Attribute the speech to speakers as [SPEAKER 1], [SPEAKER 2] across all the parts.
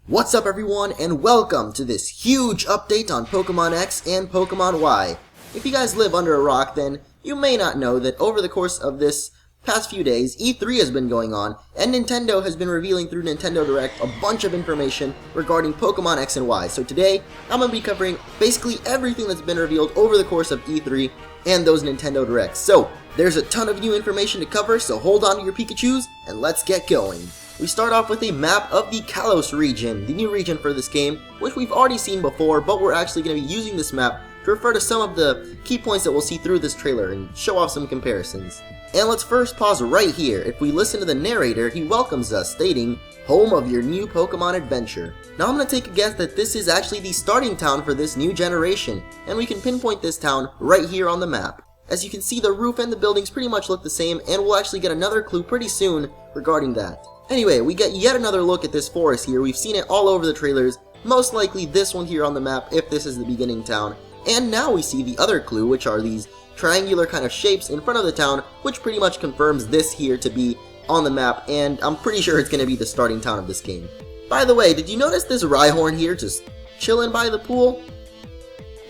[SPEAKER 1] What's up everyone, and welcome to this huge update on Pokemon X and Pokemon Y. If you guys live under a rock, then you may not know that over the course of this past few days, E3 has been going on, and Nintendo has been revealing through Nintendo Direct a bunch of information regarding Pokemon X and Y. So today, I'm going to be covering basically everything that's been revealed over the course of E3 and those Nintendo Directs. So, there's a ton of new information to cover, so hold on to your Pikachus, and let's get going. We start off with a map of the Kalos Region, the new region for this game, which we've already seen before, but we're actually going to be using this map to refer to some of the key points that we'll see through this trailer and show off some comparisons. And let's first pause right here. If we listen to the narrator, he welcomes us, stating, "Home of your new Pokemon adventure." Now I'm going to take a guess that this is actually the starting town for this new generation, and we can pinpoint this town right here on the map. As you can see, the roof and the buildings pretty much look the same, and we'll actually get another clue pretty soon regarding that. Anyway, we get yet another look at this forest here. We've seen it all over the trailers, most likely this one here on the map if this is the beginning town. And now we see the other clue, which are these triangular kind of shapes in front of the town, which pretty much confirms this here to be on the map, and I'm pretty sure it's going to be the starting town of this game. By the way, did you notice this Rhyhorn here just chilling by the pool?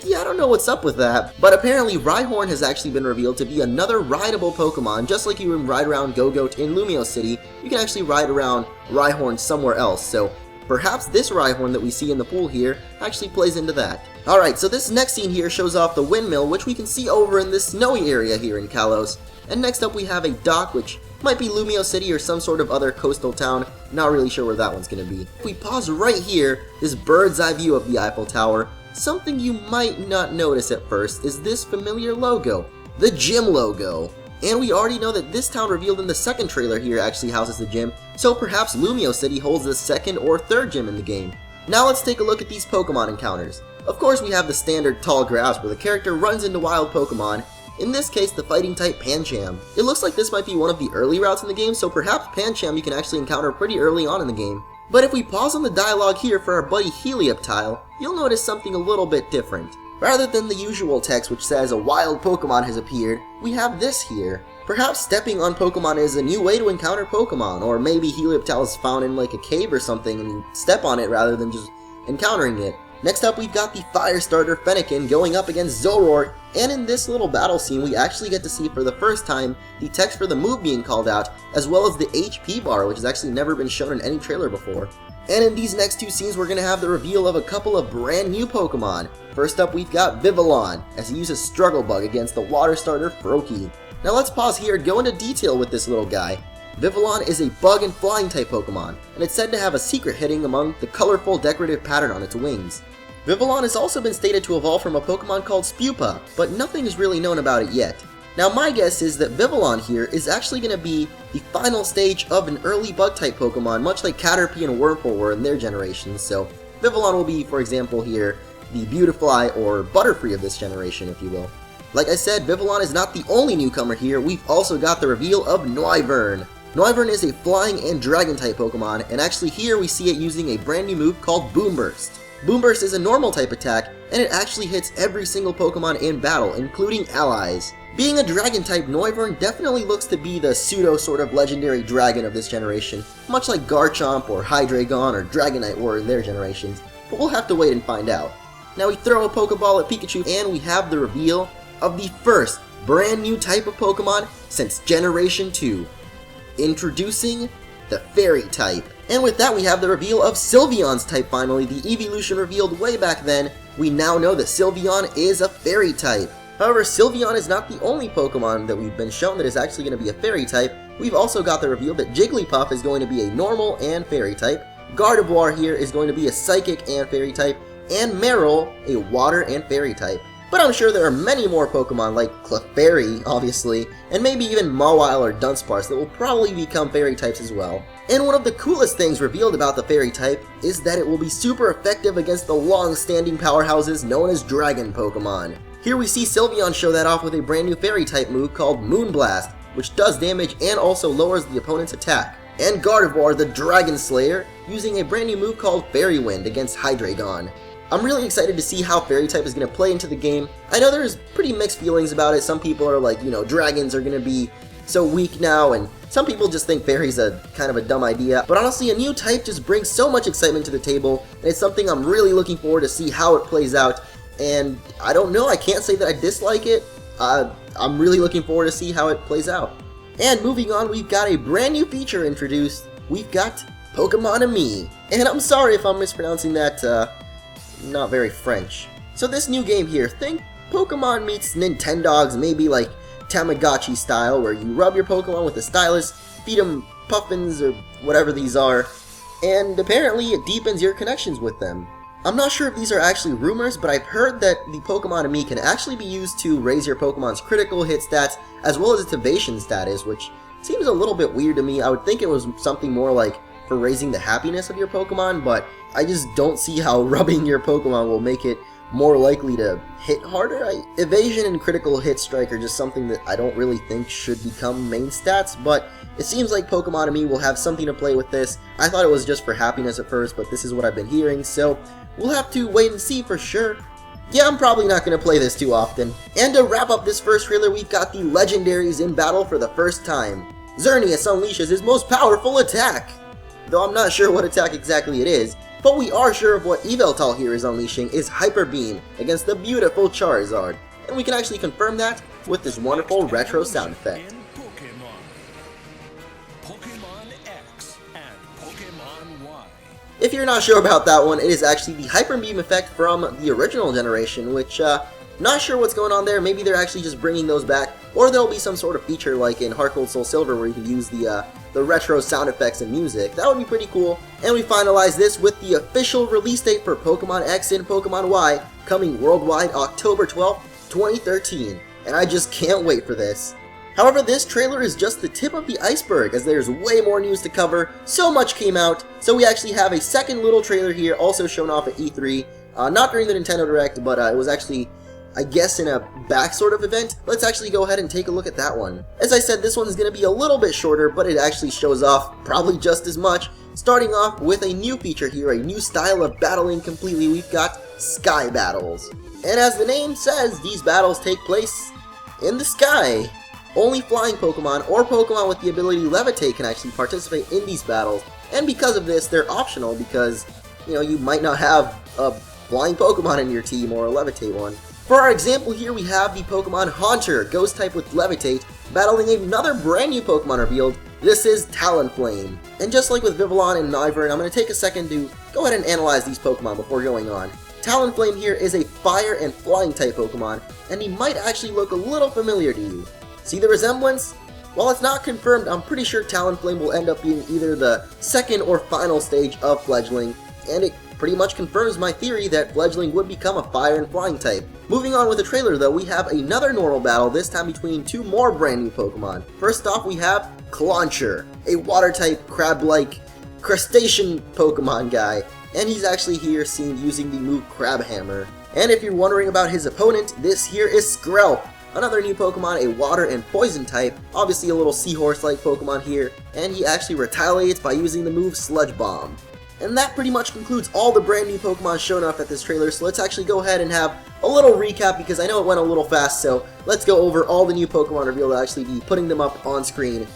[SPEAKER 1] Yeah, I don't know what's up with that, but apparently Rhyhorn has actually been revealed to be another rideable Pokemon. Just like you can ride around Go-Goat in Lumio City, you can actually ride around Rhyhorn somewhere else, so perhaps this Rhyhorn that we see in the pool here actually plays into that. Alright, so this next scene here shows off the windmill, which we can see over in this snowy area here in Kalos. And next up we have a dock, which might be Lumio City or some sort of other coastal town. Not really sure where that one's going to be. If we pause right here, this bird's eye view of the Eiffel Tower, something you might not notice at first is this familiar logo, the gym logo. And we already know that this town revealed in the second trailer here actually houses the gym, so perhaps Lumio City holds the second or third gym in the game. Now let's take a look at these Pokemon encounters. Of course we have the standard tall grass where the character runs into wild Pokemon, in this case the fighting type Pancham. It looks like this might be one of the early routes in the game, so perhaps Pancham you can actually encounter pretty early on in the game. But if we pause on the dialogue here for our buddy Helioptile, you'll notice something a little bit different. Rather than the usual text which says a wild Pokemon has appeared, we have this here. Perhaps stepping on Pokemon is a new way to encounter Pokemon, or maybe Helioptile is found in like a cave or something and you step on it rather than just encountering it. Next up we've got the fire starter Fennekin going up against Zoroark, and in this little battle scene we actually get to see for the first time the text for the move being called out, as well as the HP bar, which has actually never been shown in any trailer before. And in these next two scenes we're going to have the reveal of a couple of brand new Pokemon. First up we've got Vivillon, as he uses Struggle Bug against the water starter Froakie. Now let's pause here and go into detail with this little guy. Vivillon is a bug and flying type Pokemon, and it's said to have a secret hidden among the colorful decorative pattern on its wings. Vivillon has also been stated to evolve from a Pokemon called Spewpa, but nothing is really known about it yet. Now my guess is that Vivillon here is actually going to be the final stage of an early bug type Pokemon, much like Caterpie and Wurmple were in their generations, so Vivillon will be, for example here, the Beautifly or Butterfree of this generation, if you will. Like I said, Vivillon is not the only newcomer here. We've also got the reveal of Noivern. Noivern is a flying and dragon type Pokemon, and actually here we see it using a brand new move called Boom Burst. Boom Burst is a normal type attack, and it actually hits every single Pokemon in battle, including allies. Being a dragon type, Noivern definitely looks to be the pseudo sort of legendary dragon of this generation, much like Garchomp or Hydreigon or Dragonite were in their generations, but we'll have to wait and find out. Now we throw a Pokeball at Pikachu, and we have the reveal of the first brand new type of Pokemon since Generation 2. Introducing the Fairy type. And with that we have the reveal of Sylveon's type finally, the evolution revealed way back then. We now know that Sylveon is a Fairy type. However, Sylveon is not the only Pokemon that we've been shown that is actually going to be a Fairy type. We've also got the reveal that Jigglypuff is going to be a normal and Fairy type, Gardevoir here is going to be a Psychic and Fairy type, and Marill a Water and Fairy type. But I'm sure there are many more Pokemon like Clefairy, obviously, and maybe even Mawile or Dunsparce that will probably become Fairy types as well. And one of the coolest things revealed about the Fairy type is that it will be super effective against the long-standing powerhouses known as Dragon Pokemon. Here we see Sylveon show that off with a brand new Fairy type move called Moonblast, which does damage and also lowers the opponent's attack. And Gardevoir, the Dragon Slayer, using a brand new move called Fairy Wind against Hydreigon. I'm really excited to see how Fairy type is going to play into the game. I know there's pretty mixed feelings about it. Some people are like, dragons are going to be so weak now, and Some people just think fairy's a kind of a dumb idea, but honestly a new type just brings so much excitement to the table, and it's something I'm really looking forward to see how it plays out, and I don't know, I can't say that I dislike it. I'm really looking forward to see how it plays out. And moving on, we've got a brand new feature introduced. We've got Pokemon. And I'm sorry if I'm mispronouncing that, not very French. So this new game here, think Pokemon meets Nintendogs, maybe like Tamagotchi style, where you rub your Pokemon with a stylus, feed them puffins or whatever these are, and apparently it deepens your connections with them. I'm not sure if these are actually rumors, but I've heard that the Pokemon can actually be used to raise your Pokemon's critical hit stats as well as its evasion status, which seems a little bit weird to me. I would think it was something more like for raising the happiness of your Pokemon, but I just don't see how rubbing your Pokemon will make it more likely to hit harder. Evasion and critical hit strike are just something that I don't really think should become main stats, but it seems like Pokemon will have something to play with this. I thought it was just for happiness at first, but this is what I've been hearing, so we'll have to wait and see for sure. Yeah, I'm probably not going to play this too often. And to wrap up this first trailer, we've got the Legendaries in battle for the first time. Xerneas unleashes his most powerful attack! Though I'm not sure what attack exactly it is, but we are sure of what Yveltal here is unleashing is Hyper Beam against the beautiful Charizard. And we can actually confirm that with this wonderful retro sound effect.
[SPEAKER 2] Pokemon X and Pokemon Y.
[SPEAKER 1] If you're not sure about that one, it is actually the Hyper Beam effect from the original generation, which, not sure what's going on there. Maybe they're actually just bringing those back, or there'll be some sort of feature like in Heart Gold Soul Silver where you can use the retro sound effects and music. That would be pretty cool. And we finalize this with the official release date for Pokemon X and Pokemon Y, coming worldwide October 12th, 2013. And I just can't wait for this. However, this trailer is just the tip of the iceberg, as there's way more news to cover. So much came out, so we actually have a second little trailer here, also shown off at E3. Not during the Nintendo Direct, but it was actually, I guess, in a back sort of event. Let's actually go ahead and take a look at that one. As I said, this one's going to be a little bit shorter, but it actually shows off probably just as much. Starting off with a new feature here, a new style of battling completely. We've got Sky Battles. And as the name says, these battles take place in the sky. Only flying Pokemon or Pokemon with the ability to levitate can actually participate in these battles. And because of this, they're optional because, you know, you might not have a flying Pokemon in your team or a levitate one. For our example here, we have the Pokemon Haunter, Ghost type with Levitate, battling another brand new Pokemon revealed. This is Talonflame. And just like with Vivillon and Noivern, I'm going to take a second to go ahead and analyze these Pokemon before going on. Talonflame here is a fire and flying type Pokemon, and he might actually look a little familiar to you. See the resemblance? While it's not confirmed, I'm pretty sure Talonflame will end up being either the second or final stage of Fledgling, and it pretty much confirms my theory that Fledgling would become a fire and flying type. Moving on with the trailer though, we have another normal battle, this time between two more brand new Pokemon. First off, we have Clauncher, a water type crab-like crustacean Pokemon guy, and he's actually here seen using the move Crab Hammer. And if you're wondering about his opponent, this here is Skrelp, another new Pokemon, a water and poison type, obviously a little seahorse-like Pokemon here, and he actually retaliates by using the move Sludge Bomb. And that pretty much concludes all the brand new Pokemon shown off at this trailer, so let's actually go ahead and have a little recap because I know it went a little fast, so let's go over all the new Pokemon revealed. I'll actually be putting them up on screen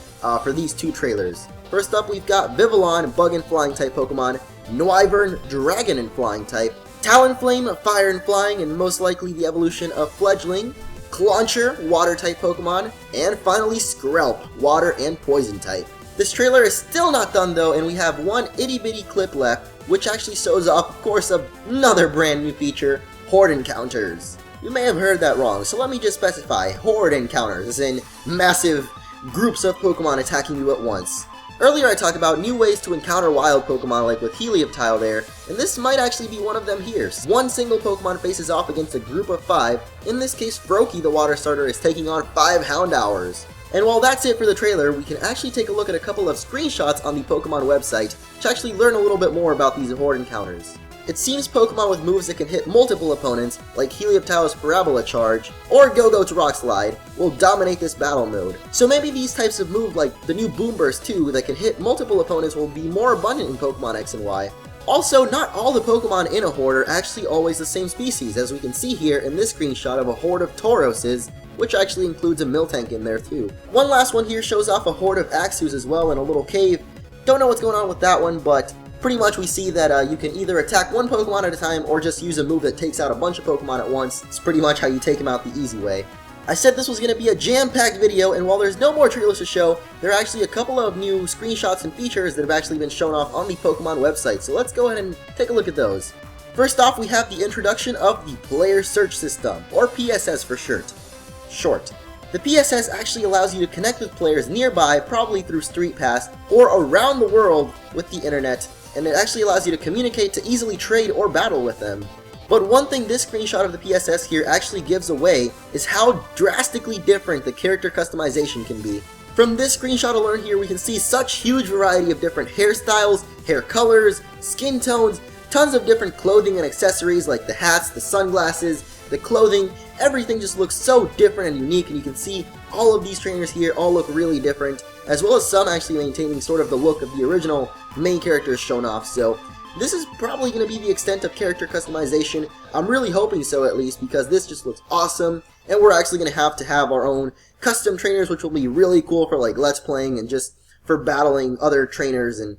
[SPEAKER 1] for these two trailers. First up, we've got Vivillon, Bug and Flying type Pokemon, Noivern, Dragon and Flying type, Talonflame, Fire and Flying, and most likely the evolution of Fledgling, Clauncher, Water type Pokemon, and finally Skrelp, Water and Poison type. This trailer is still not done though, and we have one itty bitty clip left, which actually shows off, of course, another brand new feature, Horde Encounters. You may have heard that wrong, so let me just specify, Horde Encounters, as in massive groups of Pokemon attacking you at once. Earlier I talked about new ways to encounter wild Pokemon like with Helioptile there, and this might actually be one of them here. One single Pokemon faces off against a group of 5, in this case Froakie the water starter is taking on 5 Houndours. And while that's it for the trailer, we can actually take a look at a couple of screenshots on the Pokemon website to actually learn a little bit more about these Horde Encounters. It seems Pokemon with moves that can hit multiple opponents, like Helioptile's Parabola Charge, or Go-Go's Rock Slide, will dominate this battle mode. So maybe these types of moves, like the new Boom Burst 2 that can hit multiple opponents, will be more abundant in Pokemon X and Y. Also, not all the Pokemon in a Horde are actually always the same species, as we can see here in this screenshot of a Horde of Tauroses which actually includes a Miltank in there too. One last one here shows off a horde of Axews as well in a little cave. Don't know what's going on with that one, but pretty much we see that you can either attack one Pokemon at a time or just use a move that takes out a bunch of Pokemon at once. It's pretty much how you take them out the easy way. I said this was going to be a jam-packed video, and while there's no more trailers to show, there are actually a couple of new screenshots and features that have actually been shown off on the Pokemon website, so let's go ahead and take a look at those. First off, we have the introduction of the Player Search System, or PSS for short. The PSS actually allows you to connect with players nearby, probably through Street Pass, or around the world with the internet, and it actually allows you to communicate to easily trade or battle with them. But one thing this screenshot of the PSS here actually gives away is how drastically different the character customization can be. From this screenshot alone here, we can see such huge variety of different hairstyles, hair colors, skin tones, tons of different clothing and accessories like the hats, the sunglasses, the clothing. Everything just looks so different and unique, and you can see all of these trainers here all look really different, as well as some actually maintaining sort of the look of the original main characters shown off. So this is probably going to be the extent of character customization. I'm really hoping so, at least, because this just looks awesome, and we're actually going to have our own custom trainers, which will be really cool for like Let's Playing and just for battling other trainers. And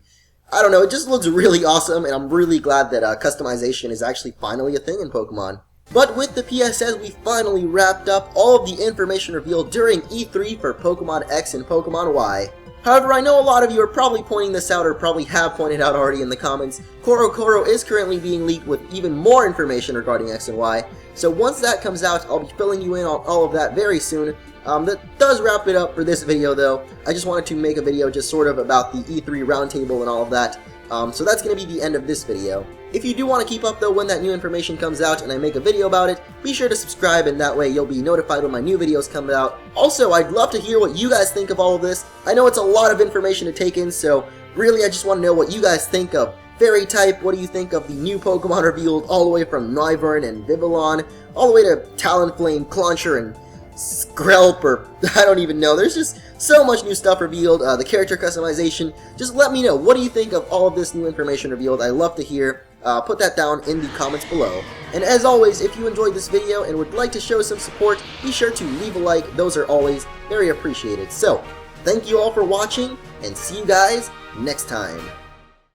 [SPEAKER 1] I don't know, it just looks really awesome, and I'm really glad that customization is actually finally a thing in Pokemon. But with the PSS, we finally wrapped up all of the information revealed during E3 for Pokemon X and Pokemon Y. However, I know a lot of you are probably pointing this out, or probably have pointed out already in the comments. Korokoro is currently being leaked with even more information regarding X and Y, so once that comes out, I'll be filling you in on all of that very soon. That does wrap it up for this video though. I just wanted to make a video just sort of about the E3 Roundtable and all of that. So that's going to be the end of this video. If you do want to keep up though when that new information comes out and I make a video about it, be sure to subscribe, and that way you'll be notified when my new videos come out. Also, I'd love to hear what you guys think of all of this. I know it's a lot of information to take in, so really I just want to know what you guys think of Fairy type. What do you think of the new Pokemon revealed all the way from Noivern and Vivillon, all the way to Talonflame, Clauncher and Skrelp, or I don't even know. There's just so much new stuff revealed, the character customization. Just let me know, what do you think of all of this new information revealed? I love to hear. Put that down in the comments below. And as always, if you enjoyed this video and would like to show some support, be sure to leave a like. Those are always very appreciated. So, thank you all for watching, and see you guys next time.